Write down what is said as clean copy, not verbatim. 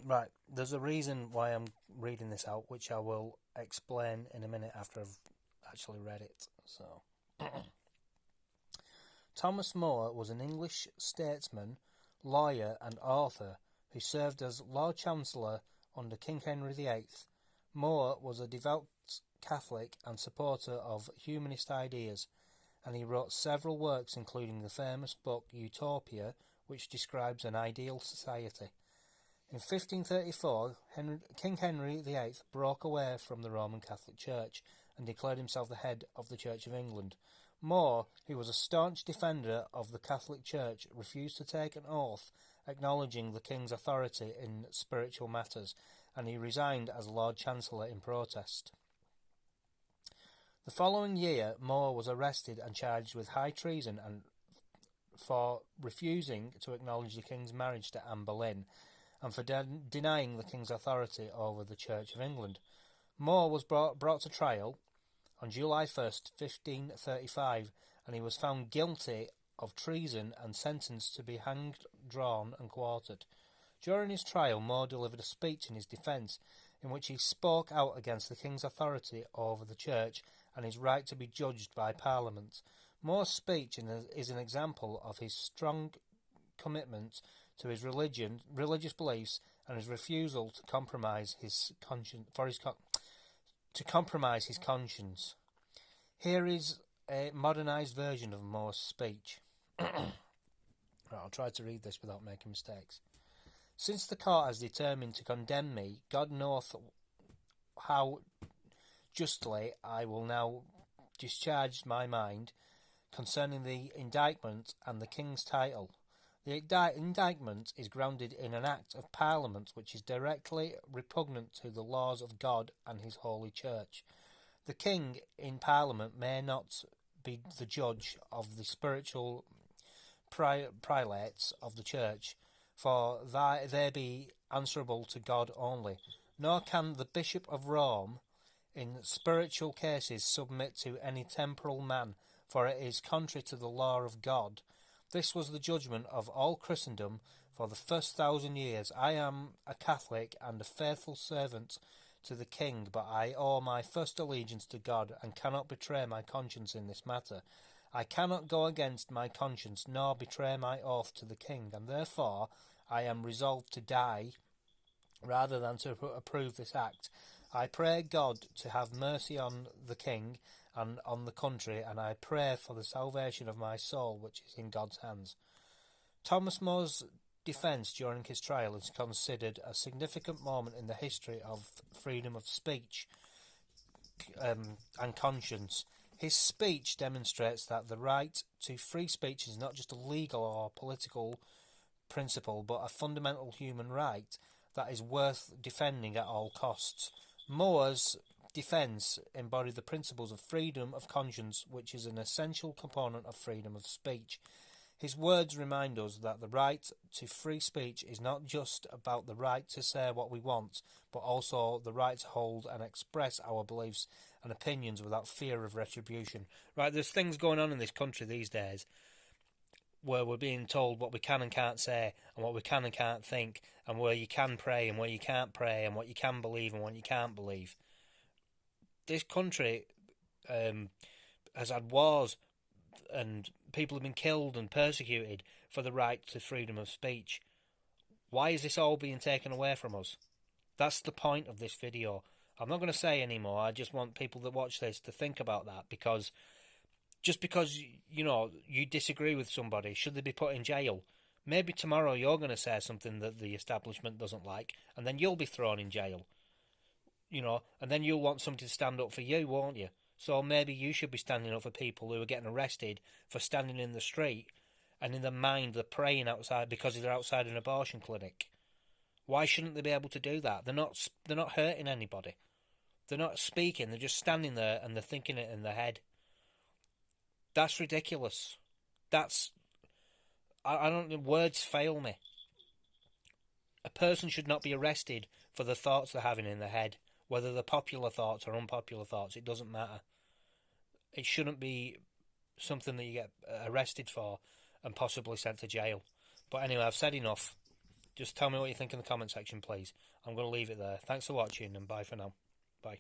Right, there's a reason why I'm reading this out, which I will explain in a minute after I've actually read it. So, Thomas More was an English statesman, lawyer, and author who served as Lord Chancellor under King Henry VIII. More was a devout Catholic and supporter of humanist ideas, and he wrote several works, including the famous book Utopia, which describes an ideal society. In 1534, King Henry VIII broke away from the Roman Catholic Church and declared himself the head of the Church of England. More, who was a staunch defender of the Catholic Church, refused to take an oath acknowledging the king's authority in spiritual matters, and he resigned as Lord Chancellor in protest. The following year, More was arrested and charged with high treason and for refusing to acknowledge the king's marriage to Anne Boleyn, and for denying the king's authority over the Church of England. More was brought to trial on July 1st, 1535, and he was found guilty of treason and sentenced to be hanged, drawn, and quartered. During his trial, More delivered a speech in his defence, in which he spoke out against the king's authority over the Church and his right to be judged by Parliament. More's speech is an example of his strong commitment to his religious beliefs, and his refusal to compromise his conscience. Here is a modernised version of More's speech. I'll try to read this without making mistakes. Since the court has determined to condemn me, God knoweth how justly I will now discharge my mind concerning the indictment and the king's title. The indictment is grounded in an act of Parliament which is directly repugnant to the laws of God and his holy Church. The king in Parliament may not be the judge of the spiritual prelates of the Church, for they be answerable to God only, nor can the Bishop of Rome in spiritual cases submit to any temporal man, for it is contrary to the law of God. This was the judgment of all Christendom for the first 1,000 years. I am a Catholic and a faithful servant to the king, but I owe my first allegiance to God and cannot betray my conscience in this matter. I cannot go against my conscience nor betray my oath to the king, and therefore I am resolved to die rather than to approve this act. I pray God to have mercy on the king and on the country, and I pray for the salvation of my soul, which is in God's hands. Thomas More's defence during his trial is considered a significant moment in the history of freedom of speech and conscience. His speech demonstrates that the right to free speech is not just a legal or political principle, but a fundamental human right that is worth defending at all costs. More's defence embodied the principles of freedom of conscience, which is an essential component of freedom of speech. His words remind us that the right to free speech is not just about the right to say what we want, but also the right to hold and express our beliefs and opinions without fear of retribution. Right, there's things going on in this country these days where we're being told what we can and can't say, and what we can and can't think, and where you can pray and where you can't pray, and what you can believe and what you can't believe. This country has had wars, and people have been killed and persecuted for the right to freedom of speech. Why is this all being taken away from us? That's the point of this video. I'm not going to say anymore. I just want people that watch this to think about that, because just because, you disagree with somebody, should they be put in jail? Maybe tomorrow you're going to say something that the establishment doesn't like, and then you'll be thrown in jail. And then you'll want somebody to stand up for you, won't you? So maybe you should be standing up for people who are getting arrested for standing in the street, and in their mind they're praying outside because they're outside an abortion clinic. Why shouldn't they be able to do that? They're not hurting anybody. They're not speaking. They're just standing there and they're thinking it in their head. That's ridiculous. I don't. Words fail me. A person should not be arrested for the thoughts they're having in their head, whether they're popular thoughts or unpopular thoughts. It doesn't matter. It shouldn't be something that you get arrested for and possibly sent to jail. But anyway, I've said enough. Just tell me what you think in the comment section, please. I'm going to leave it there. Thanks for watching, and bye for now. Bye.